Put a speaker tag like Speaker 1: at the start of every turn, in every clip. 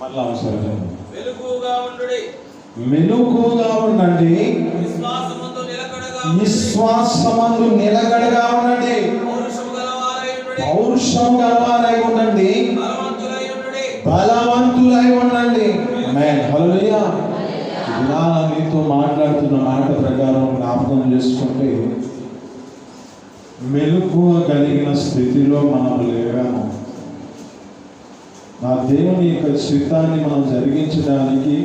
Speaker 1: మళ్ళా అవసరం.
Speaker 2: మెలకువగా ఉండుడి,
Speaker 1: మెలకువగా ఉండండి, విశ్వాసమందు నిలకడగా ఉండండి, పౌరుషం గలవారై ఉండండి, బలవంతులై ఉండండి. ఆమేన్. హల్లెలూయా. ఇలా నీతో మాట్లాడుతున్న మాట ప్రకారం జ్ఞాపకం చేసుకుంటే మెలకువ కలిగిన స్థితిలో మనం లేవాము. నా దేవుని యొక్క చిత్తాన్ని మనం జరిగించడానికి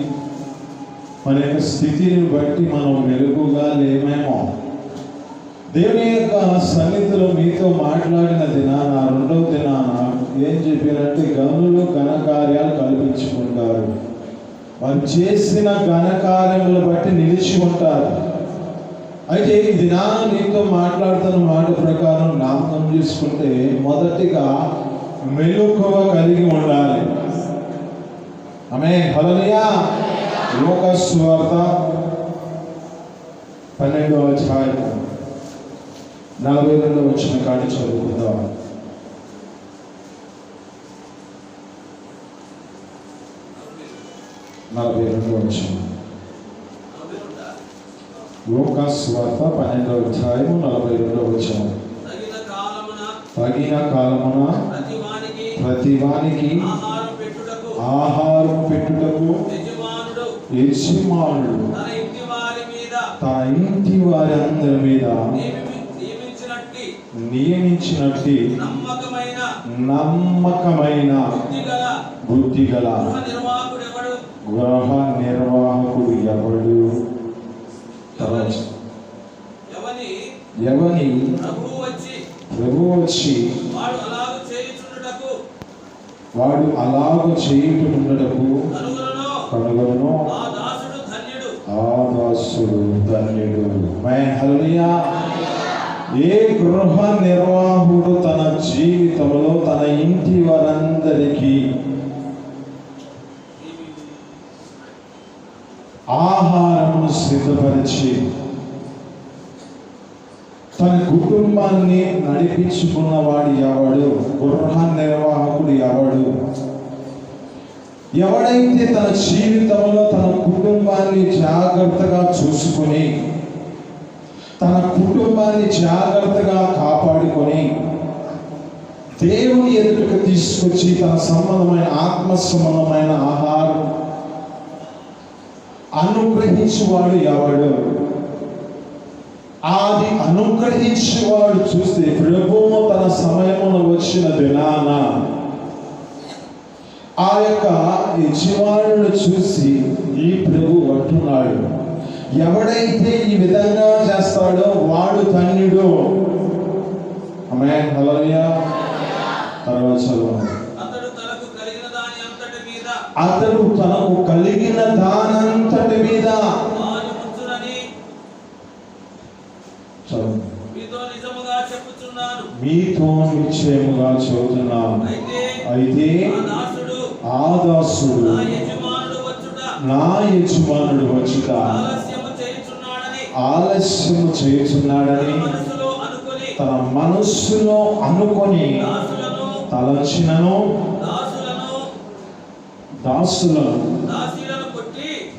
Speaker 1: మన యొక్క స్థితిని బట్టి మనం మెలకుగా లేమేమో. దేవుని యొక్క సన్నిధిలో మీతో మాట్లాడిన దినాన, రెండవ దినాన ఏం చెప్పారంటే గనులు ఘనకార్యాలు కల్పించుకుంటారు, వారు చేసిన ఘనకార్యములు బట్టి నిలిచి ఉంటారు. అయితే ఈ దినాన నీతో మాట్లాడుతున్న మాట ప్రకారం జ్ఞాపకం చేసుకుంటే మొదటిగా మెలకువ కలిగి ఉండాలి. ఆమేన్. హల్లెలూయా. లూకాసు సువార్త 12వ అధ్యాయం 42వ వచనం కాడి చదువుకుందాం. లూకాసు సువార్త 12వ అధ్యాయం 42వ వచనం. తగిన కాలమున ప్రతివానికి ఆహారం పెట్టుటకు యజమానుడు తన ఇంటి వారి అందరి మీద నియమించినట్టి నమ్మకమైన బుద్ధిగల గృహ నిర్వాహకుడు ఎవడు? ఎవని ప్రభువు వచ్చి వాడు అలాగ చేయుటకు కనుగొను, ఆ దాసుడు ధన్యుడు. హల్లెలూయా. ఏ గృహ నిర్వాహకుడు తన జీవితంలో తన ఇంటి వారందరికీ ఆహారమును సిద్ధపరిచి తన కుటుంబాన్ని నడిపించుకున్నవాడు ఎవడు? గృహ నిర్వాహకుడు ఎవడు? ఎవడైతే తన జీవితంలో తన కుటుంబాన్ని జాగ్రత్తగా చూసుకొని, తన కుటుంబాన్ని జాగ్రత్తగా కాపాడుకొని దేవుని ఎదుటకు తీసుకొచ్చి తన సంబంధమైన ఆత్మ సంబంధమైన ఆహారం అనుగ్రహించేవాడు ఎవడు? అది అనుగ్రహించేవాడు చూస్తే ప్రభువు తన సమయమున వచ్చిన దినాన ఆ యొక్క యజమానుడు చూసి ఈ ప్రభు అంటున్నాడు, ఎవడైతే ఈ విధంగా చేస్తాడో వాడు ధన్యుడు. ఆమేన్. హల్లెలూయా. తర్వాత చదవండి. అతడు తనకు కలిగిన దానంతటి మీద మీతో నిశ్చయముగా చెబుతున్నాను, అయితే ఆ దాసుడు నా యజమానుడు వచ్చుట ఆలస్యము చేయుచున్నాడని తన మనస్సులో అనుకొని తలచినను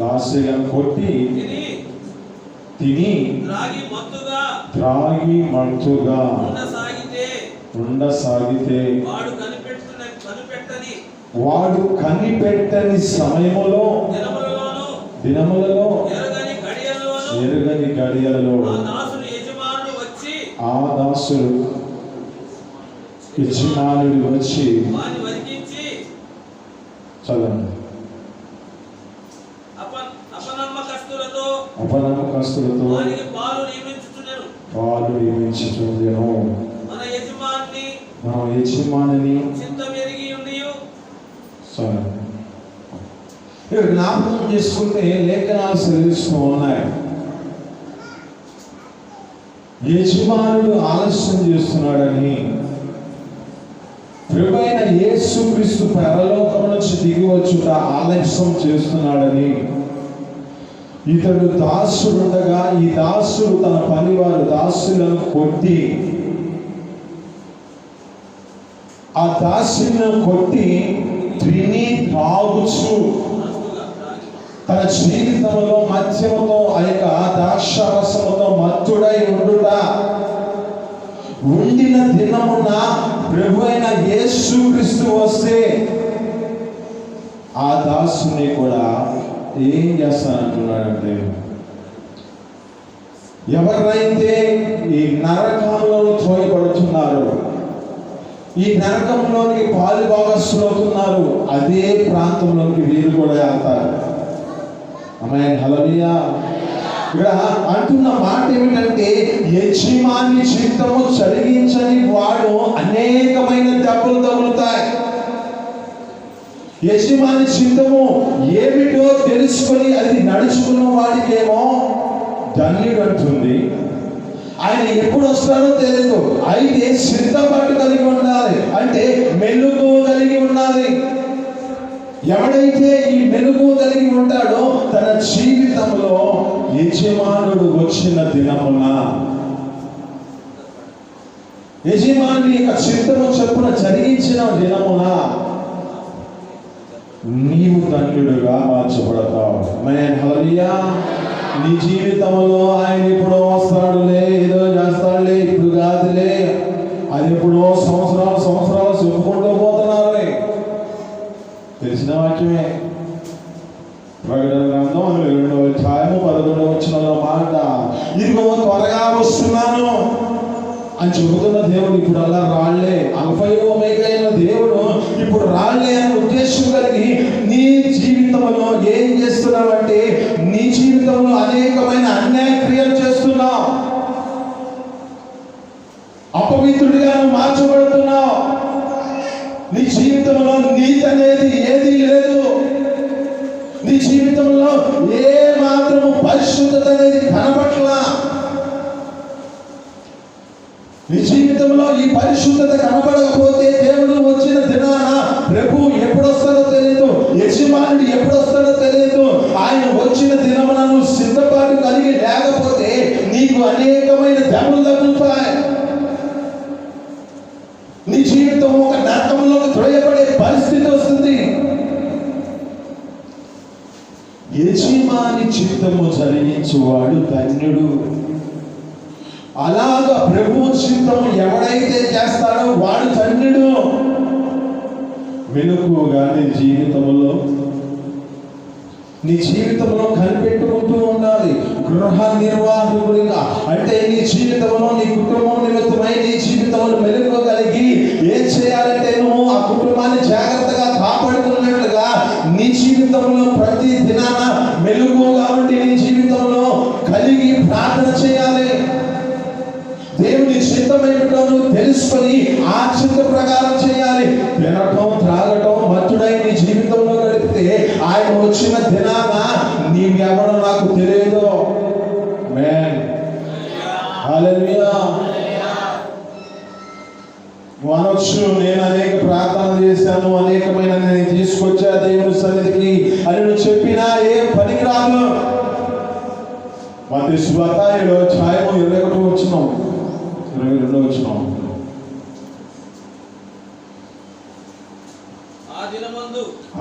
Speaker 1: దాసులను కొట్టి తిని త్రాగి మత్తుగా ఉండసాగితే వాడు కనిపెట్టని సమయములో దినములలో ఎరుగని గడియలలో ఆ దాసుడు యజమానుడు వచ్చి చదవండి. అపనమ్మకస్తులతో పాలు నియమించుచుండెను. మన యజమానిని ఇక్కడ జ్ఞాపకం చేసుకుంటే లేఖనాలు సెలవిస్తూ ఉన్నాయి, యజమానుడు ఆలస్యం చేస్తున్నాడని. ప్రభువైన యేసుక్రీస్తు పరలోకం నుంచి దిగి వచ్చుట ఆలస్యం చేస్తున్నాడని. ఇతడు దాసుడుండగా ఈ దాసుడు తన పనివారు దాసులను కొట్టి ఆ దాసులను కొట్టి తిని త్రాగుచు తన జీవితంలో మద్యముతో ఆ యొక్క ద్రాక్షారసముతో మత్తుడై ఉండుట ఉండిన దినమున ప్రభు అయిన యేసుక్రీస్తు వస్తే ఆ దాసుని కూడా ఏం చేస్తానంటున్నాడంటే, ఎవరైతే ఈ నరకంలో త్రోయబడుతున్నారు, ఈ నరకంలోనికి పాలు భాగస్తులు అవుతున్నారు, అదే ప్రాంతంలోకి వీరు కూడా వెళ్తారు. ఆమేన్, హల్లెలూయా. ఇక్కడ అంటున్న మాట ఏమిటంటే, యజమాని చిత్తము జరిగించని వాడు అనేకమైన దెబ్బలు తగులుతాయి. యజమాని చిత్తము ఏమిటో తెలుసుకొని అది నడుచుకున్న వాడికేమో ధన్యుడు అంటుంది. ఆయన ఎప్పుడు వస్తాడో తెలియదు, అయితే సిద్ధపాటు కలిగి ఉండాలి, అంటే మెలుగు కలిగి ఉండాలి. ఎవడైతే ఈ మెలుగు కలిగి ఉంటాడో తన జీవితంలో యజమానుడు వచ్చిన దినమున, యజమాని యొక్క చిత్తము చొప్పున జరిగించిన దినమున నీవు ధన్యుడుగా మార్చబడతావు. ఆమేన్, హల్లెలూయా. నీ జీవితంలో ఆయన ఎప్పుడో వస్తాడులే, ఏదో చేస్తాడులే, ఇప్పుడు కాదులే, అది ఎప్పుడో సంవత్సరాలు చెప్పుకుంటూ పోతున్నారులే. తెలిసిన వాక్యమే. ప్రకటన గ్రంథం 2వ అధ్యాయము 11వ వచనంలో మాట, ఇదిగో త్వరగా వస్తున్నాను అని చెబుతున్న దేవుడు ఇప్పుడు అలా రాళ్లే, అల్ఫయు ఒమేగా అయిన దేవుడు ఇప్పుడు రాళ్లే అనే ఉద్దేశం కలిగి నీ జీవితంలో ఏం చేస్తున్నావు అంటే, నీ జీవితంలో అనేకమైన అన్యాయ క్రియలు చేస్తున్నావు, అపవిత్రుడిగా మార్చబడుతున్నావు. నీ జీవితంలో నీతి అనేది ఏది లేదు. నీ జీవితంలో ఏ మాత్రము పరిశుద్ధత అనేది కనబడలా. నీ జీవితంలో ఈ పరిశుద్ధత కనబడకపోతే దేవుడు వచ్చిన దినాన ప్రభు ఎప్పుడు వస్తాడో తెలియదు, యజమానుడు ఎప్పుడు వస్తాడో తెలియదు. ఆయన వచ్చిన దినమున నువ్వు సిద్ధపాటు కలిగి లేకపోతే నీకు అనేకమైన దెబ్బలు తగులుతాయి. నీ జీవితం ఒక నరకంలోకి త్రోయబడే పరిస్థితి వస్తుంది. యజమాని చిత్తము జరిగించువాడు ధన్యుడు. అలాగా ప్రభు చిత్తము ఎవడైతే చేస్తాడో వాడు ధన్యుడు. మెలకువగా నీ జీవితంలో కనిపెట్టుకుంటూ ఉండాలి. గృహ నిర్వాహకుడిగా అంటే నీ జీవితంలో నీ కుటుంబం నిమిత్తమై నీ జీవితంలో మెలకువ కలిగి ఏం చేయాలంటే, నువ్వు ఆ కుటుంబాన్ని జాగ్రత్తగా కాపాడుతున్నట్లుగా నీ జీవితంలో ప్రతి దినాన మెలకువగా ఉండి నీ జీవితంలో కలిగి ప్రార్థన చేయాలి. దేవుని చిత్తం ఏమిటో నువ్వు తెలుసుకొని ఆ చిత్త ప్రకారం చేయాలి. తినటం త్రాగటం మత్తుడై నీ జీవితంలో గడిపితే ఆయన వచ్చిన దినాన నీవెవడో నాకు తెలియదు. ఆమేన్, హల్లెలూయా. అనొచ్చు, నేను అనేక ప్రార్థన చేశాను, అనేకమైన నేను తీసుకొచ్చా దేవుని సన్నిధికి అని నువ్వు చెప్పినా ఏం పనికిరాదు. మత్తయి సువార్త 7వ అధ్యాయము 21వ వచనం 22వ వచనం.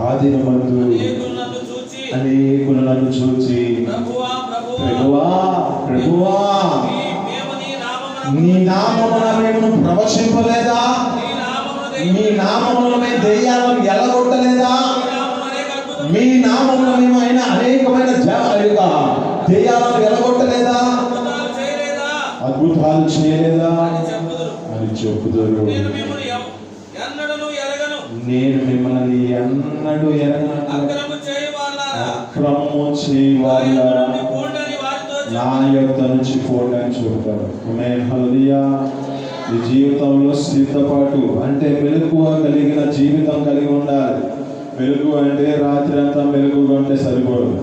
Speaker 1: ఆ దినమందు అనేకులు నన్ను చూచి ప్రభువా ప్రభువా నీ నామమున మేము ప్రవచింపలేదా, మీ నామమున మేము దెయ్యాలను ఎల్లగొట్టలేదా, మీ నామమున మేము అయిన అనేకమైన దెయ్యాలను ఎల్లగొట్టలేదా, అద్భుతాలు చేయలేదా అని చెప్పుదురు. నేను మిమ్మల్ని ఎన్నడూ ఎరగను, అక్రమము చేయవాళ్ళ నా యొక్క నుంచి పోండి చెబుతారు. ఆమేన్, హల్లెలూయా. ఈ జీవితంలో సిద్ధపాటు అంటే మెలకువ కలిగిన జీవితం కలిగి ఉండాలి. మెలకువ అంటే రాత్రి అంతా మెలకువగా ఉంటే సరిపోదు.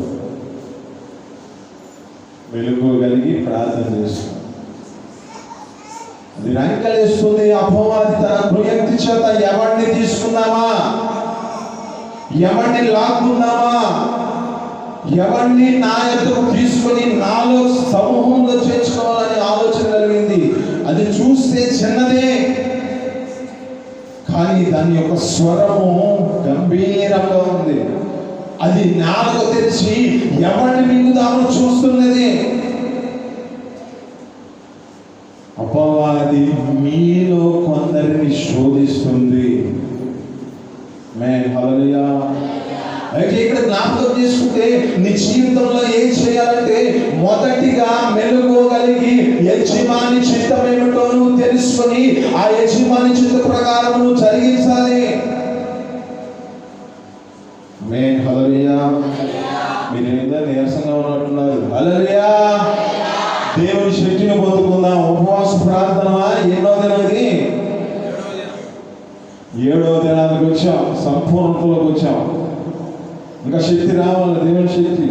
Speaker 1: మెలకువ కలిగి ప్రార్థన చేస్తాం. అది రంకలేస్తుంది అపవాది తన ప్రయత్ని చేత ఎవరిని తీసుకుందామా, ఎవరిని లాక్కుందామా, ఎవరిని నా యొద్దకు తీసుకొని నాలో సమూహంలో చేర్చుకోవాలని ఆలోచన కలిగింది. అది చూస్తే చిన్నదే, కానీ దాని యొక్క స్వరము గంభీరంగా ఉంది. అది నాలుక తెరిచి ఎవరిని మింగుదామని చూస్తున్నది. అపవాది మీలో కొందరిని శోధిస్తుంది. హల్లెలూయా. అయితే ఇక్కడ జ్ఞాపకం చేసుకుంటే నీ జీవితంలో ఏం చేయాలంటే మొదటిగా మెలుకోగలిగి యజమాని చిత్తం ఏమిటో నువ్వు తెలుసుకొని ఆ యజమాని చిత్త ప్రకారం నువ్వు జరిగించాలి. హల్లెలూయా. మీరు ఏదో నీరసంగా ఉన్నట్టున్నారు. హల్లెలూయా. దేవుని శక్తిని పొందుకుందాం. ఉపవాస ప్రార్థన ఎన్నో దినానికి? 7వ దినానికి వచ్చాం, సంపూర్ణతలోకి వచ్చాం. ఇంకా శక్తి రావాలి. దేవుని శక్తి,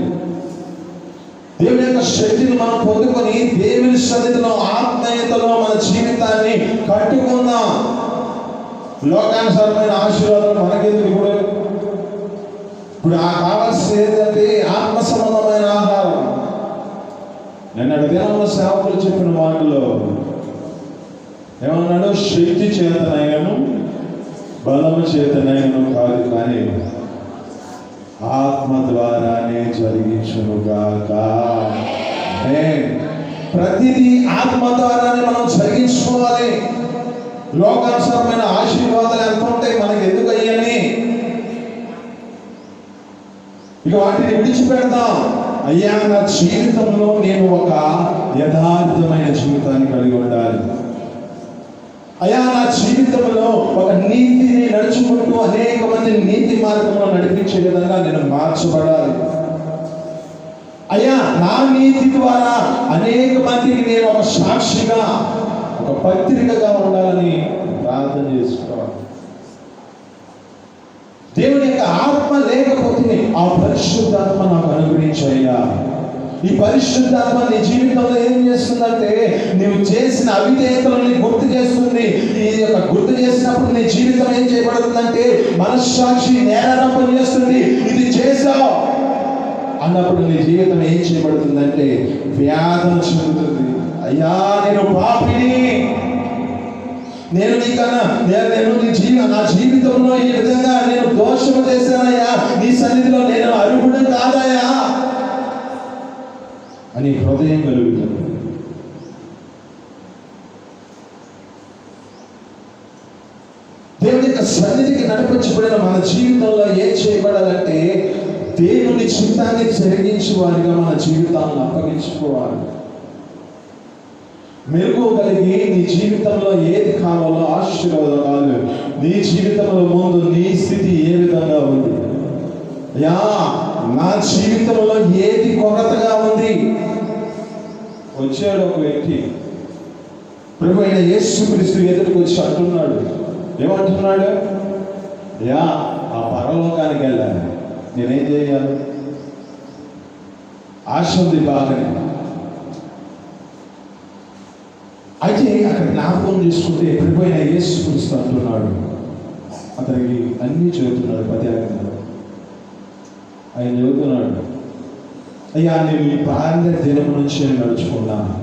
Speaker 1: దేవుని యొక్క శక్తిని మనం పొందుకొని దేవుని సన్నిధిలో ఆత్మీయతలో మన జీవితాన్ని కట్టుకుందాం. లోకానుసారమైన ఆశీర్వాదం మనకెందుకు? ఇప్పుడు కావాల్సింది ఏంటంటే ఆత్మ సంబంధమైన ఆహారం. నిన్నటి దినంలో సేవకులు చెప్పిన మాటలో ఏమన్నాడు? శక్తి చేతనైనను బలము చేతనైనను కాదు, కానీ ఆత్మ ద్వారానే జరిగించునుగాక. ప్రతిదీ ఆత్మ ద్వారానే మనం జరిగించుకోవాలి. లోకానుసారమైన ఆశీర్వాదాలు ఎంత ఉంటాయి మనకి, ఎందుకు అయ్యని ఇక వాటిని విడిచిపెడతాం. అయ్యా, నా జీవితంలో నేను ఒక యథార్థమైన జీవితాన్ని కలిగి ఉండాలి. అయ్యా, నా జీవితంలో ఒక నీతిని నడుచుకుంటూ అనేక మంది నీతి మార్గంలో నడిపించే విధంగా నేను మార్చబడాలి. అయ్యా, నా నీతి ద్వారా అనేక మందికి నేను ఒక సాక్షిగా, ఒక పత్రికగా ఉండాలని ప్రార్థన చేసుకోవాలి. దేవుని యొక్క ఆత్మ లేకపోతే ఆ పరిశుద్ధాత్మ నాకు అనుగ్రహించయ్యా. ఈ పరిశుద్ధాత్మ నీ జీవితంలో ఏం చేస్తుందంటే నువ్వు చేసిన అవిధేయతలను గుర్తు చేస్తుంది. ఈ యొక్క గుర్తు చేసినప్పుడు నీ జీవితం ఏం చేయబడుతుందంటే మనస్సాక్షి నేరారోపణ చేస్తుంది. ఇది చేసావు అన్నప్పుడు నీ జీవితం ఏం చేయబడుతుందంటే వ్యాధన చెందుతుంది. అయ్యా, నేను పాపిని, నేను నీకన్నా నా జీవితంలో ఈ విధంగా నేను దోషము చేశానయ్యా, నీ సన్నిధిలో నేను అర్హుడు కాదయ్యా అని హృదయం కలుగుతుంది. దేవుని యొక్క సన్నిధికి నడిపించబడిన మన జీవితంలో ఏం చేయబడాలంటే దేవుని చిత్తాన్ని జరిగించే వారిగా మన జీవితాలను అప్పగించుకోవాలి. మెరుగుగలిగి నీ జీవితంలో ఏది కావాలో ఆశీర్వాదాలు, నీ జీవితంలో ముందు నీ స్థితి ఏ విధంగా ఉంది, అయ్యా నా జీవితంలో ఏది కొరతగా ఉంది. వచ్చాడు ఒక వ్యక్తి, ప్రభు అయిన యేసుక్రీస్తు ఎదురుకు వచ్చి అంటున్నాడు. ఏమంటున్నాడు? అయ్యా, ఆ పరలోకానికి వెళ్ళాలి, నేనేం చేయాలి? ఆశ ఉంది బాగానే. అయితే అక్కడ జ్ఞాపకం చేసుకుంటే ప్రభు అయిన యేసుక్రీస్తు అంటున్నాడు, అతనికి అన్నీ చెబుతున్నాడు. పద్యాకంలో ఆయన చెబుతున్నాడు, అయ్యా నేను ఈ బాల్య దినం నుంచి నడుచుకున్నాను,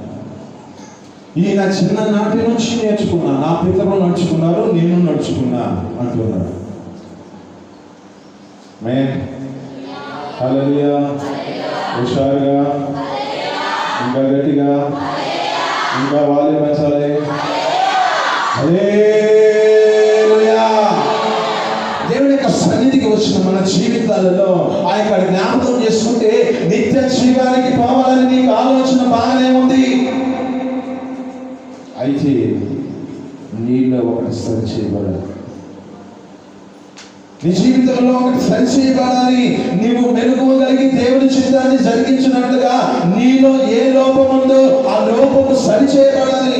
Speaker 1: ఈ నా చిన్ననాటి నుంచి నేర్చుకున్నా, నా పితరులు నడుచుకున్నారు, నేను నడుచుకున్నా అంటున్నాడు. హల్లెలూయా. హుషారుగా, ఇంకా గట్టిగా, ఇంకా వాళ్ళు పెంచాలి. హల్లెలూయా. దేవుని యొక్క సన్నిధికి వచ్చిన మన జీవితాలలో ఆ యొక్క జ్ఞాపకం చేసుకుంటే నిత్య జీవానికి పోవాలని నీకు ఆలోచన బాగానే ఉంది. అయితే నీలో ఒకటి సరి చేయబడాలి, నీ జీవితంలో ఒకటి సరి చేయబడాలి. నీవు మెరుగుగలిగి దేవుని చిత్తాన్ని జరిగించినట్లుగా నీలో ఏ లోపం ఉందో ఆ లోపము సరి చేయబడాలి.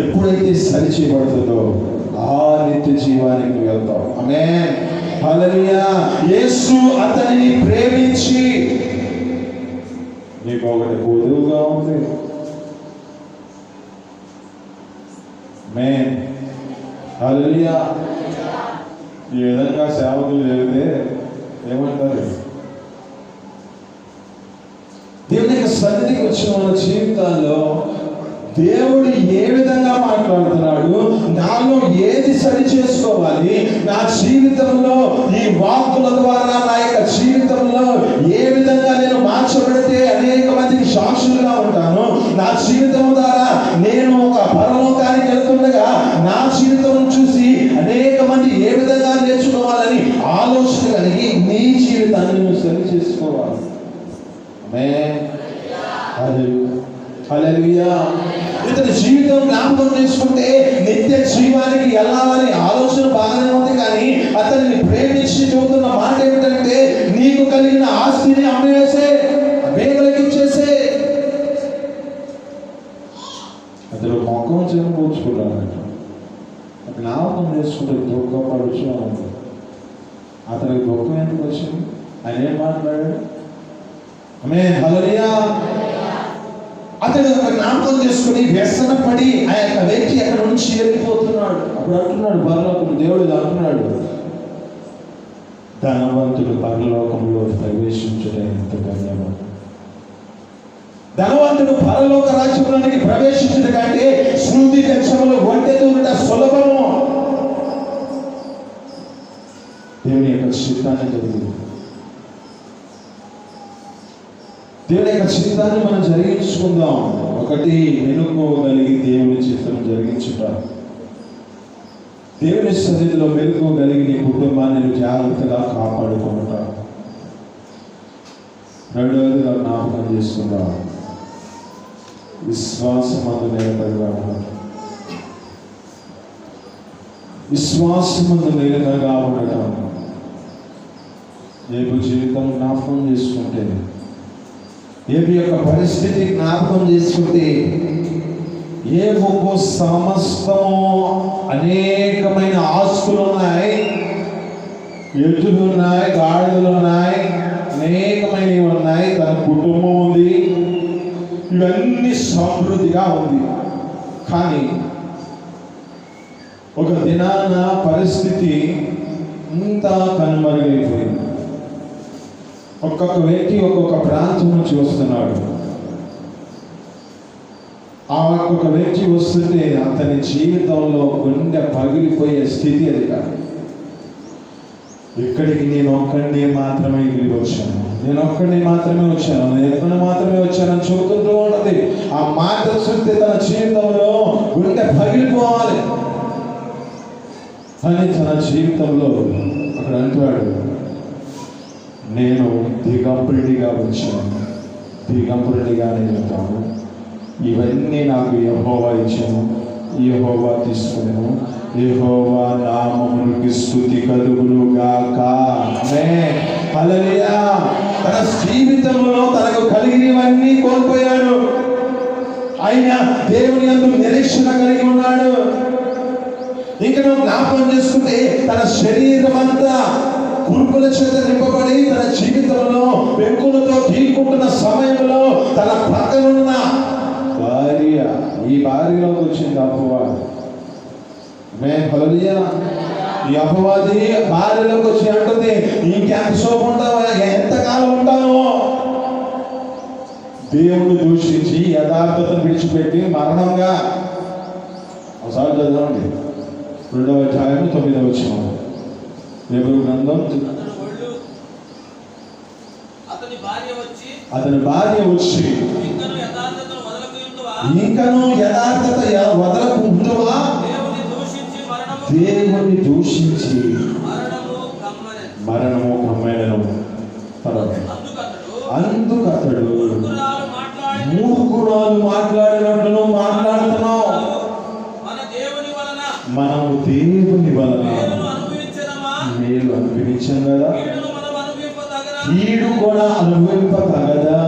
Speaker 1: ఎప్పుడైతే సరి చేయబడుతుందో ఆ నిత్య జీవానికి వెళ్తాం. ఆమేన్. హల్లెలూయా. యేసు అతనిని ప్రేమించి, నీకు ఒకటి పొదువుగా ఉంది. ఆమేన్. హల్లెలూయా. ఈ విధంగా సేవకులు జరిగితే ఏమంటారు? దేవుని యొక్క సన్నిధికి వచ్చిన మన జీవితాల్లో దేవుడు ఏ విధంగా మాట్లాడుతున్నాడు, నాలో ఏది సరి చేసుకోవాలి, నా జీవితంలో ఈ వాక్కుల ద్వారా నా యొక్క జీవితంలో ఏ విధంగా నేను మార్చబడితే అనేక మందికి సాక్షులుగా ఉంటాను, నా జీవితం ద్వారా నేను ఒక పరలోకానికి వెళ్తుండగా నా జీవితం చూసి అనేక మంది ఏ విధంగా నేర్చుకోవాలని ఆలోచన కలిగి నీ జీవితాన్ని నువ్వు సరి చేసుకోవాలి. హల్లెలూయా. ఇతని జీవితం జ్ఞాపకం చేసుకుంటే నిత్య జీవానికి వెళ్ళాలని ఆలోచన బాగానే ఉంది, కానీ అతన్ని ప్రేమించి చెబుతున్న మాట ఏమిటంటే నీకు కలిగిన ఆస్తిని అమ్మేసే, వేగలకి ఇచ్చేసే. అతను మొక్కం చెప్పుకోచుకున్నాడు, జ్ఞాపకం చేసుకుంటే దుఃఖపడుచు ఉంది. అతనికి దుఃఖం ఎందుకు వచ్చింది? ఆయన ఏం మాట్లాడాడు? హల్లెలూయా. అతడు ఒక జ్ఞాపకం చేసుకుని వ్యసన పడి ఆ యొక్క వ్యక్తి అక్కడ నుంచి వెళ్ళిపోతున్నాడు. అప్పుడు అంటున్నాడు పరలోకం, దేవుడు అంటున్నాడు, ధనవంతుడు పరలోకంలో ప్రవేశించడం ఎంత ధన్యవాదం. ధనవంతుడు పరలోక రాజ్యంలోనికి ప్రవేశించడం కంటే శృతి గచ్చములు వంటెదుట సులభము. దేవుని యొక్క చిత్తాన్ని జరిగింది. దేవుని యొక్క చిత్తాన్ని మనం జరిగించుకుందాం. ఒకటి, మెలుకోగలిగి దేవుని చిత్తం జరిగించుట. దేవుని సన్నిధిలో మెలుకోగలిగి నీ కుటుంబాన్ని జాగ్రత్తగా కాపాడుకుంటా. రెండవదిగా జ్ఞాపకం చేసుకుందాం, విశ్వాసమందు నిలకడగా ఉండటం. విశ్వాసమందు నిలకడగా ఉండటం. రేపు జీవితం జ్ఞాపకం చేసుకుంటే, ఏబి యొక్క పరిస్థితి జ్ఞాపకం చేసుకుంటే, ఏ ఒక్కో సమస్తము అనేకమైన ఆస్తులు ఉన్నాయి, ఎద్దులు ఉన్నాయి, గాడిదలు ఉన్నాయి, అనేకమైనవి ఉన్నాయి, తన కుటుంబం ఉంది, ఇవన్నీ సమృద్ధిగా ఉంది. కానీ ఒక దినాన పరిస్థితి అంతా కనుమరుగైపోయింది. ఒక్కొక్క వ్యక్తి ఒక్కొక్క ప్రాంతం నుంచి వస్తున్నాడు. ఆ ఒక్కొక్క వ్యక్తి వస్తుంటే అతని జీవితంలో గుండె పగిలిపోయే స్థితి అది కాదు. ఇక్కడికి నేను ఒక్కడిని మాత్రమే వెళ్ళి వచ్చాను, నేను ఒక్కడిని మాత్రమే వచ్చాను, నేను ఎక్కడ మాత్రమే వచ్చానని చెబుతుంటూ ఉన్నది. ఆ మాట చూస్తే తన జీవితంలో గుండె పగిలిపోవాలి. అని తన జీవితంలో అక్కడ అంటాడు, నేను దిగంబరుడిగా వచ్చాను, దిగంబరుడిగా నేను కాను, ఇవన్నీ నాకు యెహోవా ఇచ్చాను, యెహోవా తీసుకున్నాను, యెహోవా నామమునికి స్తుతి కలుగును గాక. ఆమేన్, హల్లెలూయా. తన జీవితంలో తనకు కలిగినవన్నీ కోల్పోయాడు, ఆయన దేవుని యందు నిరీక్షణ కలిగి ఉన్నాడు. ఇంకా నువ్వు జ్ఞాపకం చేసుకుంటే తన శరీరం అంతా కురుకుల చేత నింపబడి తన జీవితంలో పెంకులతో తీరుకుంటున్న సమయంలో తన పక్కనున్న భార్య, ఈ భార్యలోకి వచ్చింది అపవాది. హల్లెలూయా. ఈ అపవాది భార్యలోకి వచ్చి అంటుంది, ఇంకెంత సోపు ఉంటావా, ఎంతకాలం ఉంటాను? దేవుని దూషించి యథార్థతను విడిచిపెట్టి మరణంగా. ఒకసారి చదవండి 2వ అధ్యాయం 9వ వచనం. హెబ్రీ గ్రంథం. అతని భార్య వచ్చి ఇంకను యథార్థత వదలకుందువా, దేవుని దూషించి మరణము కమ్మైనను. అందుకతడు మూర్ఖురాలు మాట్లాడినట్లు మాట్లాడుతున్నావు, మనము దేవుని వలన మేలు అనుభవించాం కదా, కీడు కూడా అనుభవింపతగదా.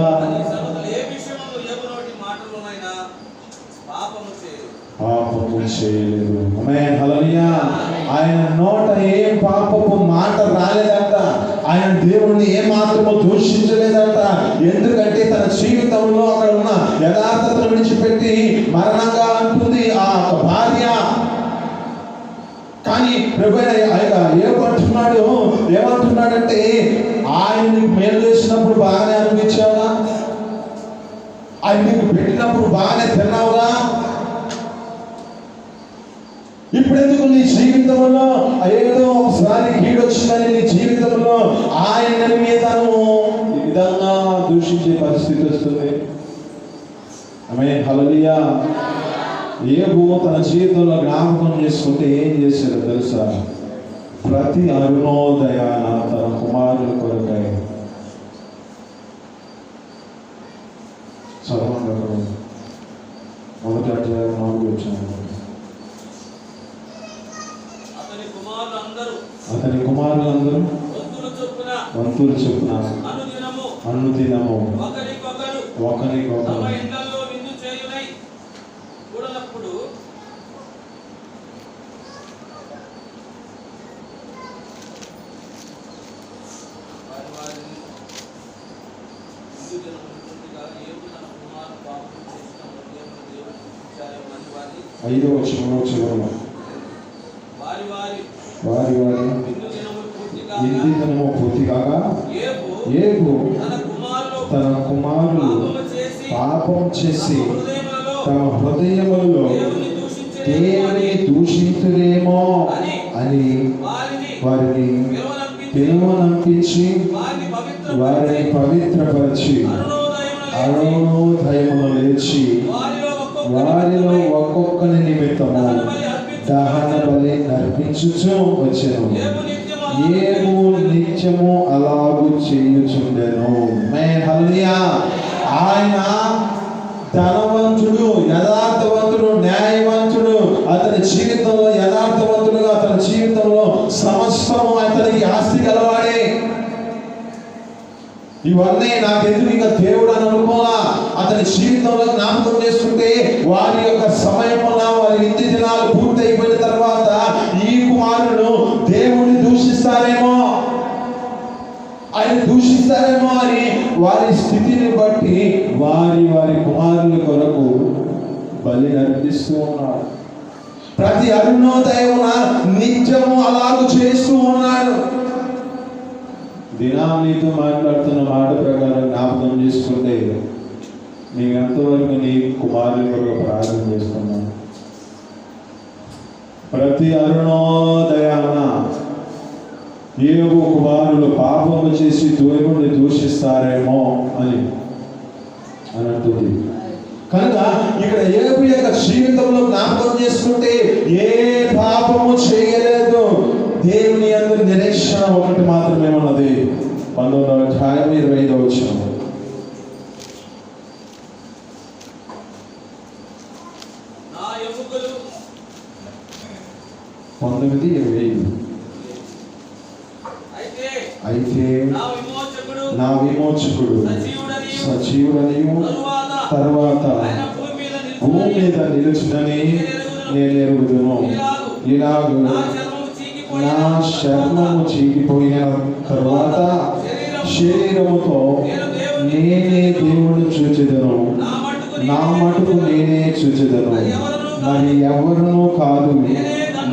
Speaker 1: పాపము చేయలేదు. ఆమేన్, హల్లెలూయా. ఆయన నోట ఏ పాపపు మాట రాలేదంట, ఆయన దేవుణ్ణి ఏ మాత్రము దూషించలేదంట. ఎందుకంటే తన జీవితంలో అక్కడ ఉన్న యథార్థతను విడిచిపెట్టి మరణంగా అంటుంది ఆ భార్య. కానీ ఏమంటున్నాడంటే, ఆయన మేలు చేసినప్పుడు బాగానే అనిపించావా, ఆయన నీకు పెట్టినప్పుడు బాగానే తిన్నావుగా, ఎందుకు నీ జీవితంలో ఏదో ఒకసారి కీడొచ్చిందని నీ జీవితంలో ఆయన మీదను ఈ విధంగా దూషించే పరిస్థితి వస్తుంది. ఆమేన్, హల్లెలూయా. యోబు తన జీవితంలో జ్ఞాపకం చేసుకుంటే ఏం చేశాడో తెలుసా? ప్రతి అరుణోదయాన తన కుమారుల కొరకై చదవండి. మొదటి అధ్యాయం 4 వచనం. అతని కుమారులందరూ వంతులు చొప్పున అనుదినము ఒకరికొకరు ఐదో వచనంలో చివరిలో వారి ఇంటి దినము పూర్తి కాగా యోబు తన కుమారులు పాపం చేసి తమ హృదయములలో దేవుని దూషించురేమో అని వారిని పిలువనంపించి వారిని పవిత్రపరిచి అరుణోదయమున లేచి వారిలో ఒక్కొక్కరి నిమిత్తము దహన బలి నర్పించుచు వచ్చెను. యోబు నిత్యము అలాగు చేయుచుండెను. ఆమేన్, హల్లెలూయా. ఆయన ధనవంతుడు, యథార్థవంతుడు, న్యాయవంతుడు. అతని జీవితంలో యథార్థవంతుడుగా అతని జీవితంలో సమస్తము అతనికి ఆస్తి గలవాడే. ఇవన్నీ నాకెందుకు ఇక దేవుడు అని అనుకోలా. అతని జీవితంలో జ్ఞాపకం చేసుకుంటే వారి యొక్క సమయంలో వారి ఇంటి దినాలు పూర్తయిపోయిన తర్వాత ఈ కుమారుడు దేవుడిని దూషిస్తారేమో, ఆయన దూషిస్తారేమో అని వారి స్థితిని బట్టి వారి కుమారుల కొరకు బలి అర్పిస్తూ ఉన్నాడు. ప్రతి అరుణోదయమున నిత్యము అలాగూ చేస్తూ ఉన్నాడు. దినాలతో మాట్లాడుతున్న మాట ప్రకారం జ్ఞాపకం చేసుకుంటే నీకు ఎంతవరకు నీ కుమారుని కొరకు ప్రార్థన చేస్తున్నాను. ప్రతి అరుణోదయాన యోబు కుమారులు పాపము చేసి దేవుడిని దూషిస్తారేమో అని అంటుంది. కనుక ఇక్కడ యోబు యొక్క జీవితంలో జ్ఞాపకం చేసుకుంటే ఏ పాపము చేయలేదు. దేవుని యందు నిరీక్షణ ఒకటి మాత్రమే ఉన్నది. 19వ అధ్యాయం 25వ వచనం.
Speaker 2: నా ఎముకలు
Speaker 1: 19:25. అయితే నా విమోచకుడు సజీవుడనియు తరువాత భూమి మీద నిలుచునని నేను ఎరుగుదును. ఇలాగూ నా చర్మము చీకిపోయిన తరువాత శరీరముతో నేనే దేవుడు చూచెదను. నా మటుకు నేనే చూచెదను, మరి ఎవరునూ కాదు.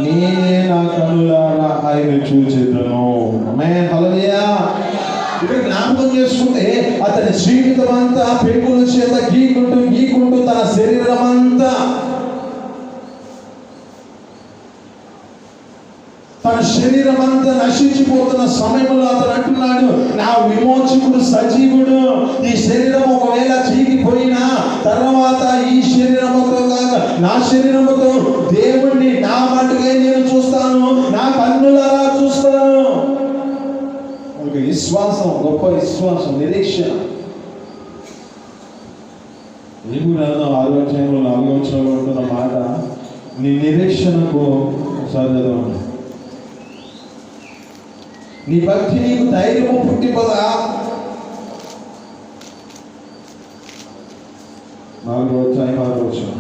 Speaker 1: నేనే నా కనులారా ఆయన చూచెదను. ఆమేన్, హల్లెలూయా. ఇక్కడ జ్ఞాపకం చేసుకుంటే అతని జీవితం అంతా పెంకుల చేత గీకుంటూ తన శరీరం అంతా తన శరీరం అంతా నశించిపోతున్న సమయంలో అతను అంటున్నాడు, నా విమోచకుడు సజీవుడు. ఈ శరీరం ఒకవేళ చీకిపోయినా తర్వాత ఈ శరీరముతో కాక నా శరీరముతో దేవుణ్ణి నా మటుకే నేను చూస్తాను, నా కన్నులారా చూస్తాను. ఒక విశ్వాసం, గొప్ప విశ్వాసం, నిరీక్షణ. నీకు ఆలోచనలో 4వ వచనంలో ఉంటున్న మాట నీ నిరీక్షణకు చదవండి. నీ భక్తి నీకు ధైర్యము పుట్టిపదా. 4వ అధ్యాయం 6వ వచనం.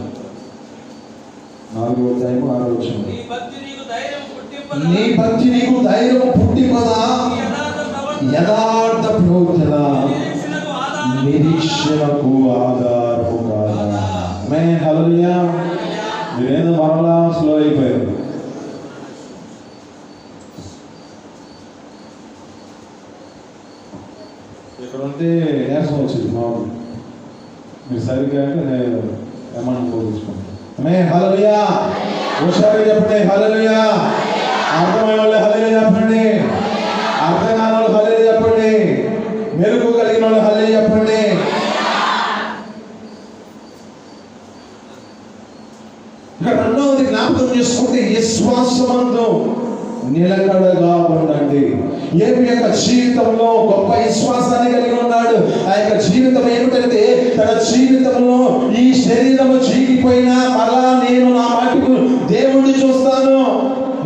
Speaker 1: 4వ అధ్యాయం 6వ వచనం. నీ భక్తి నీకు ధైర్యము పుట్టిపదా. యథార్థ ప్రవర్తన నిరీక్షణకు ఆధారము కాదా. ఆమేన్, హల్లెలూయా. మీరేదో మరలా స్లో అయిపోయారు. ఇక్కడ ఉంటే నీరసం వచ్చింది మాకు. మీరు సరిగ్గా అంటే నేను ఏమన్నా పోల్చుకుంటాను. ఆమేన్, హల్లెలూయా. ఒకసారి చెప్పండి హల్లెలూయా. అర్థమైన వాళ్ళు హల్లెలూయా చెప్పండి. అర్థం కాని వాళ్ళు హల్లెలూయా చెప్పండి. మెరుగు కలిగిన వాళ్ళు హల్లెలూయా చెప్పండి. ఇక రెండవది జ్ఞాపకం చేసుకుంటే విశ్వాసమందు నిలకడగా ఉండండి. ఏబు యొక్క జీవితంలో గొప్ప విశ్వాసాన్ని కలిగి ఉన్నాడు. ఆ యొక్క జీవితం ఏమిటంటే తన జీవితంలో ఈ శరీరము చీకిపోయినా మరలా నేను నా మటుకు దేవుణ్ణి చూస్తాను,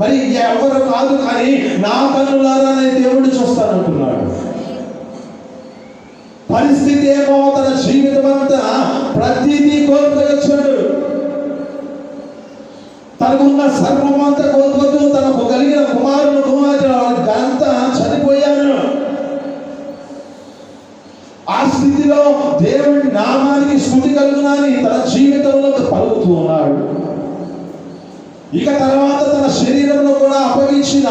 Speaker 1: మరి ఎవరు కాదు కానీ నా కన్నులారా నేను దేవుణ్ణి చూస్తాను అంటున్నాడు. పరిస్థితి ఏమో తన జీవితం అంతా ప్రతిదీ కోల్పోయొచ్చాడు. తనకున్న సర్వమంతా కోల్పోతూ తనకు కలిగిన కుమారులంతా చనిపోయారు. ఆ స్థితిలో దేవుడి నామానికి స్తుతి కలుగునని తన జీవితంలో పలుకుతూ ఉన్నాడు. ఇక తర్వాత తన శరీరంలో కూడా అప్పగించిన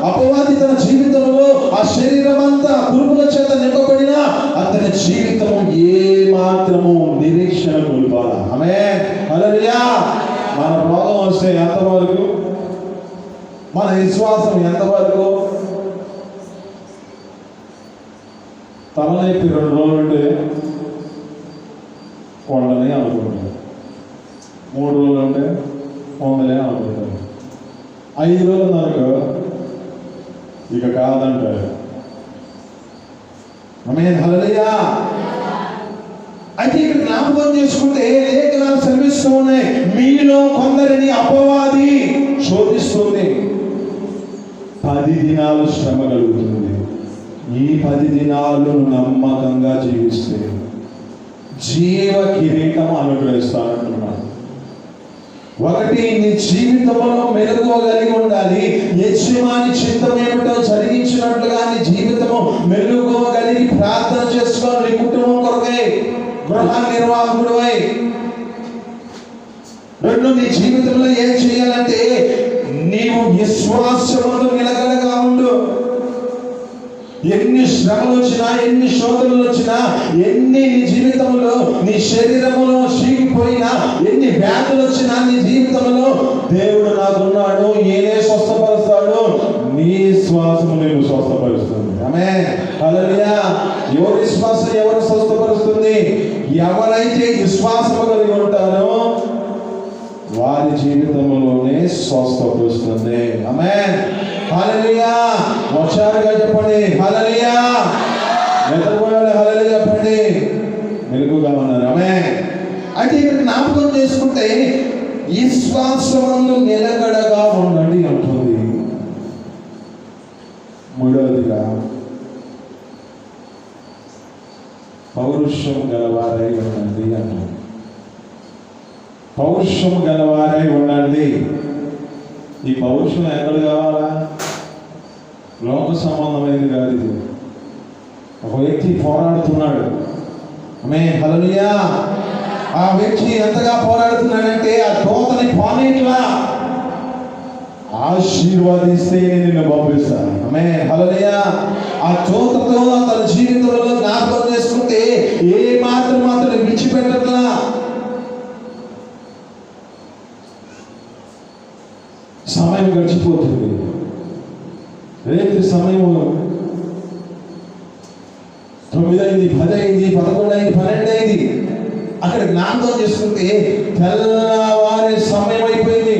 Speaker 1: అపవాది తన జీవితంలో ఆ శరీరం అంతా పురుగుల చేత నింపబడినా అతని జీవితం ఏ మాత్రము నిరీక్షణ కోల్పోలా. ఆమేన్ హల్లెలూయా. మన రోగం వస్తే ఎంతవరకు, మన విశ్వాసం ఎంతవరకు? తలనొప్పి 2 రోజులు ఉంటే కొండని అనుకుంటారు, 3 రోజులు ఉంటే పొందలే అనుకుంటారు, 5 రోజులు నాకు ఇక కాదంటారు. ఆమేన్ హల్లెలూయా. అయితే ఇక్కడ జ్ఞాపకం చేసుకుంటే లేఖనాలు సెలవిస్తూ ఉన్నాయి, మీలో కొందరిని అపవాది శోధిస్తుంది, 10 దినాలు శ్రమ కలుగుతుంది, ఈ 10 దినాలు నమ్మకంగా జీవిస్తే జీవ కిరీటం అనుగ్రహిస్తానంటున్నాడు. ఒకటి, నీ జీవితంలో మెలుగుగలిగి ఉండాలి. యజమాని చిత్తం ఏమిటో జరిగించినట్లుగా నీ జీవితము మెలుగుగలిగి ప్రార్థన చేసుకోవాలి. నీ కుటుంబం కొరకై గృహ నిర్వాహకుడివై. 2, నీ జీవితంలో ఏం చేయాలంటే నీవు విశ్వాసముతో నిలకడగా ఉండు. ఎన్ని శ్రమలు వచ్చినా, ఎన్ని శోధనలు వచ్చినా, ఎన్ని నీ జీవితంలో నీ శరీరములో చీకిపోయినా, ఎన్ని వ్యాధులు వచ్చినా నీ జీవితంలో దేవుడు నాకున్నాడు, ఏనే స్వస్థపరుస్తాడు, నీ విశ్వాసము నేను స్వస్థపరుస్తుంది. ఆమేన్ హల్లెలూయా. ఎవరి విశ్వాసం ఎవరు స్వస్థపరుస్తుంది? ఎవరైతే విశ్వాసము కలిగి ఉంటారో వారి జీవితంలోనే స్వస్థపరుస్తుంది. ఆమేన్ హల్లెలూయా. ఒకసారిగా చెప్పండి హల్లెలూయా. నిద్రపోయాడు హల్లెలూయా చెప్పండి. మెలుగుగా ఉన్నారు. ఆమేన్. అయితే ఇక్కడ జ్ఞాపకం చేసుకుంటే విశ్వాసమందు నిలకడగా ఉండండి అంటుంది. 3వదిగా పౌరుషం గలవారై ఉండండి అన్నాడు. పౌరుషం గలవారై ఉండండి. ఈ పౌరుషం ఎక్కడ కావాలా? లోక సంబంధమైనది కాదు. ఇది ఒక వ్యక్తి పోరాడుతున్నాడు. ఆమేన్ హల్లెలూయా. ఆ వ్యక్తి ఎంతగా పోరాడుతున్నాడంటే ఆ దూతని పానీట్లా ఆశీర్వాదిస్తే నిన్ను పంపిస్తాను. ఆమేన్ హల్లెలూయా. ఆ దూతతో తన జీవితంలో జ్ఞాపకం చేసుకుంటే ఏ మాత్రం విడిచిపెట్టట్లా. సమయం గడిచిపోతుంది. రేపు సమయం 9 అయింది, 10 అయింది, 11 అయింది, 12 అయింది. అక్కడ జ్ఞాపకం చేసుకుంటే తెల్లవారే సమయం అయిపోయింది.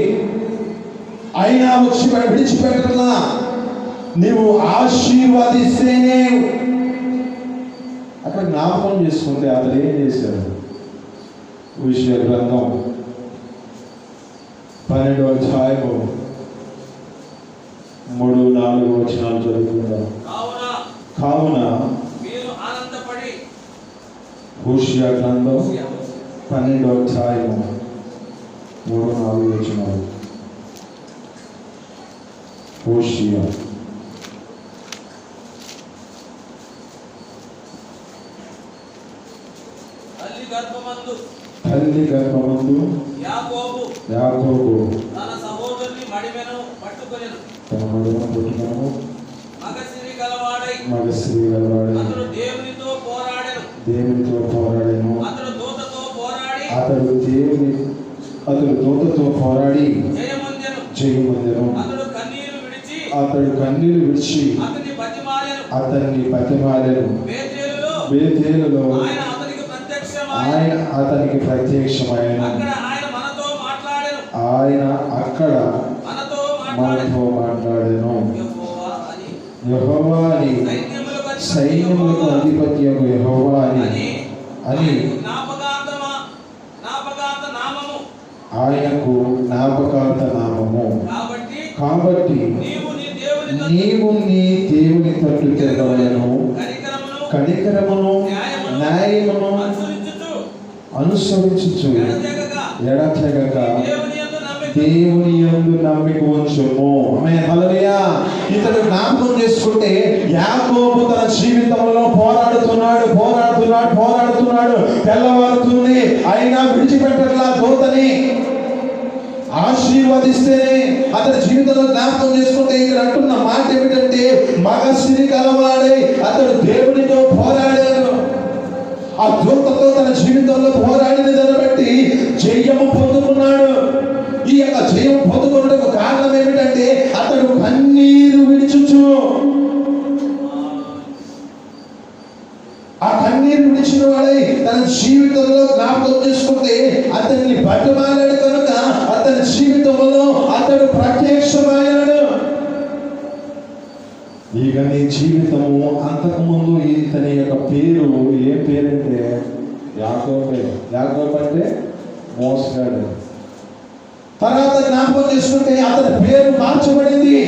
Speaker 1: అయినా వచ్చి విడిచిపెట్టలా. నీవు ఆశీర్వాదిస్తేనే. అక్కడ జ్ఞాపకం చేసుకుంటే అతను ఏం చేశాడు? విషయ గ్రంథం 12వ అధ్యాయము 3-4 వచనాలు చదువుకుందాం. కావున
Speaker 2: మీరు ఆనందపడి.
Speaker 1: హోషేయ గ్రంథం 12వ అధ్యాయము 3-4 వచనాలు. హోషేయ తల్లి గర్భమందు యాకోబు
Speaker 2: తన సహోదరుని మడిమెను పట్టుకొనెను. మగసిరి గలవాడై అతడు దేవునితో పోరాడెను.
Speaker 1: అతడు దేవుని అతడు దూతతో పోరాడి
Speaker 2: జయమొందెను.
Speaker 1: జయమొందెను.
Speaker 2: అతడు కన్నీరు విడిచి
Speaker 1: అతన్ని బతిమాలెను. బేతేలులో ఆయన అతనికి ప్రత్యక్షమాయెను. ఆయన అక్కడ మనతో మాట్లాడెను. యెహోవా అని, సైన్యములకు అధిపత్యము యెహోవా అని ఆయనకు జ్ఞాపకార్థ నామము. కాబట్టి నీవు నీ దేవుని తట్టు తిరగవలెను. కనికరమును న్యాయమును అనుసరించుచు ఎడతెగక దేవుని యందు నమ్మిక ఉంచుము. ఆమేన్, హల్లెలూయా. ఇతడు జ్ఞాపకం చేసుకుంటే యాకోబు తన జీవితంలో పోరాడుతున్నాడు. తెల్లవారుతుంది, అయినా విడిచిపెట్టట్లా. దూతని ఆశీర్వదిస్తేనే అతని జీవితంలో జ్ఞాపకం చేసుకుంటే ఇక్కడ అంటున్న మాట ఏమిటంటే, మగసిరి కలవాడై అతడు దేవునితో పోరాడాడు. ఆ దూతతో తన జీవితంలో పోరాడిన దాన్ని బట్టి జయము పొందుకున్నాడు. ఈ యొక్క జయం పొందుకున్నకు కారణం ఏమిటంటే అతడు కన్నీరు విడిచుచు, ఆ కన్నీరు విడిచిన వాడై తన జీవితంలో జ్ఞాపకం చేసుకుంటే అతన్ని బతిమాలాడు కనుక అతని జీవితంలో అతడు ప్రత్యక్షమయ్యాడు. ఇక నీ జీవితము అంతకుముందు ఇతని యొక్క పేరు ఏ పేరంటే యాకోబే. యాకోబు అంటే మోసగాడు. తర్వాత జ్ఞాపకం చేసుకుంటే అతని పేరు మార్చబడింది.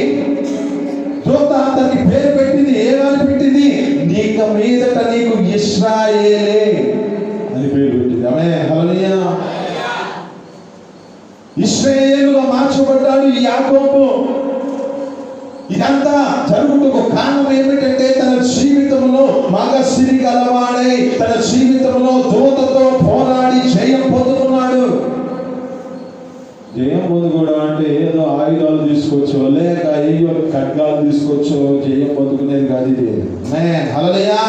Speaker 1: దూత అతనికి పేరు పెట్టింది. ఏమని పెట్టింది? నీక మీదట నీకు ఇశ్రాయేలే అని పేరు పెట్టింది. ఆమేన్, హల్లెలూయా. ఇశ్రాయేలుగా మార్చబడ్డాడు ఈ యాకోబు. ఇదంతా జరుగుటకు కారణం ఏమిటంటే తన జీవితంలో మగసిరి గలవాడై తన జీవితంలో దూతతో పోరాడి జయం పొందుకున్నాడు. జయం పొందుకోవడం అంటే ఏదో ఆయుధాలు తీసుకోవచ్చు, లేక అయ్యో ఖడ్గాలు తీసుకోవచ్చు జయం పొందుకునేది కాదు ఇది. ఆమేన్, హల్లెలూయా.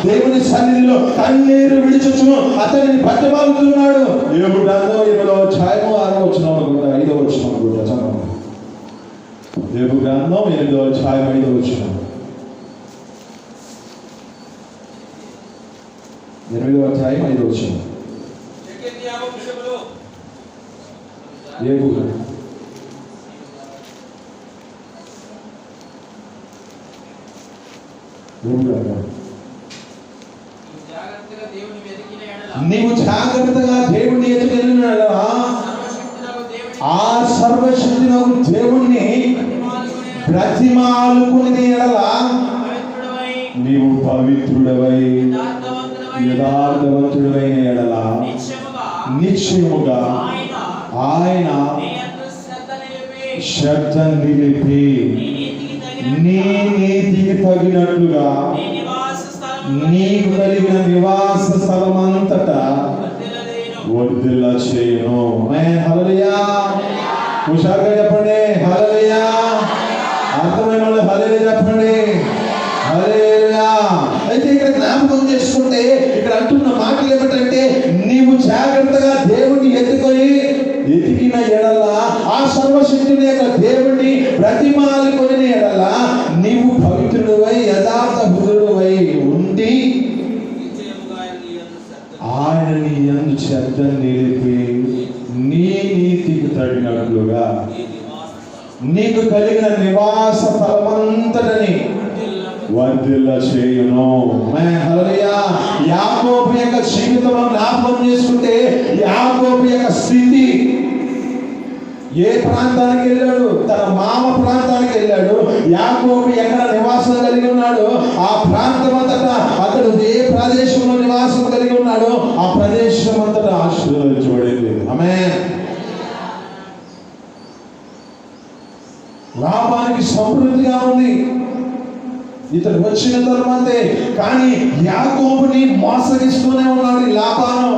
Speaker 1: దేవుని సన్నిధిలో కన్నీరు విడిచుచు అతనిని బతిమాలుతున్నాడు. యోబు గ్రంథం 8వ అధ్యాయము 6వ వచనం అనుకుంటా, 5వ వచనం అనుకుంటా చదవండి. యోబు గ్రంథం 8వ అధ్యాయం 5వ వచనం. 8వ అధ్యాయం 5వ వచనం. యోబు నీవు జాగ్రత్తగా దేవుని ఎదుగుతున్న ఆ సర్వశక్తినగు దేవుణ్ణి బ్రతిమాలుకుని ఎడల నీవు పవిత్రుడవై యథార్థవంతుడైన ఎడల నిశ్చయముగా ఆయన శ్రద్ధ నిలిపి నీ నీతికి తగినట్లుగా నీకు కలిగిన నివాస స్థలమంతటా వర్ధిల్ల చేయను. ఆమేన్, హల్లెలూయా. హుషారుగా చెప్పండి హల్లెలూయా. అర్థమైన వాళ్ళు హల్లెలూయా చెప్పండి. హల్లెలూయా. అయితే ఇక్కడ జ్ఞాపకం చేసుకుంటే ఇక్కడ అంటున్న మాటలు ఏమిటంటే, నీవు జాగ్రత్తగా దేవుణ్ణి ఎతికిన ఎడల, ఆ సర్వశక్తుని యొక్క దేవుణ్ణి బ్రతిమాలుకొని ఎడల నీవు పవిత్రుడివై యథార్థ హృదయుడివై ఉండి ఆయన నీ యందు శ్రద్ధ నిలిపి నీ నీతికి తగినట్లుగా నీకు కలిగిన నివాస స్థలమంతటిని వర్ధిల్ల చేయును. ఆమేన్, హల్లెలూయా. యాకోబు యొక్క జీవితంలో జ్ఞాపకం చేసుకుంటే యాకోబు యొక్క స్థితి, ఏ ప్రాంతానికి వెళ్ళాడు? తన మామ ప్రాంతానికి వెళ్ళాడు. యాకోబు ఎక్కడ నివాసం కలిగి ఉన్నాడు ఆ ప్రాంతం అంతటా, అతడు ఏ ప్రదేశంలో నివాసం కలిగి ఉన్నాడో ఆ ప్రదేశం అంతటా ఆశీర్వదించబడింది. ఆమేన్. లాభానికి సమృద్ధిగా ఉంది ఇతడు వచ్చిన తర్వాతే. కానీ యాకోబుని మోసగిస్తూనే ఉన్నాడు. లాభాను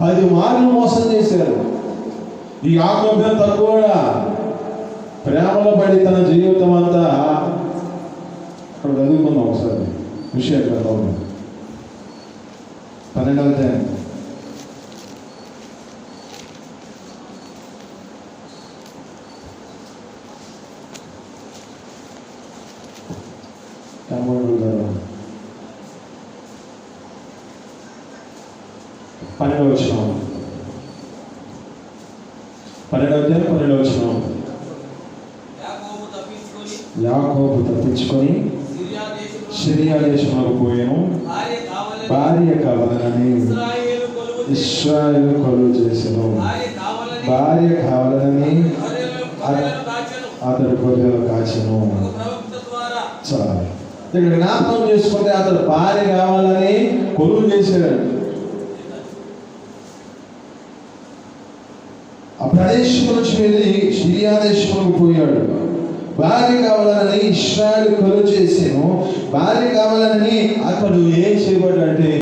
Speaker 1: 10 మార్లు మోసం చేశారు. ఈ యాకోబు తక్కువ ప్రేమలో పడి తన జీవితం అంతా అక్కడ చదువుకుందాం ఒకసారి. విషయం 12వ అధ్యాయం 12వ వచనం. యాకోబు తప్పించుకొని సిరియా దేశమునకు పోయెను. భార్య కావాలని ఇశ్రాయేలు కొలువు చేసెను. భార్య కావాలని అతడు గొర్రెలు కాచెను. చాలా ఇక్కడ జ్ఞాపకం చేసుకుంటే అతడు భార్య కావాలని కొలువు చేశాడు. ఆ ప్రదేశం నుంచి వెళ్ళి సిరియా దేశంలోకి పోయాడు. భార్య కావాలని ఇశ్రాయేలు కొలువు చేసాను. భార్య కావాలని అతడు ఏం చేయబడ్డాడంటే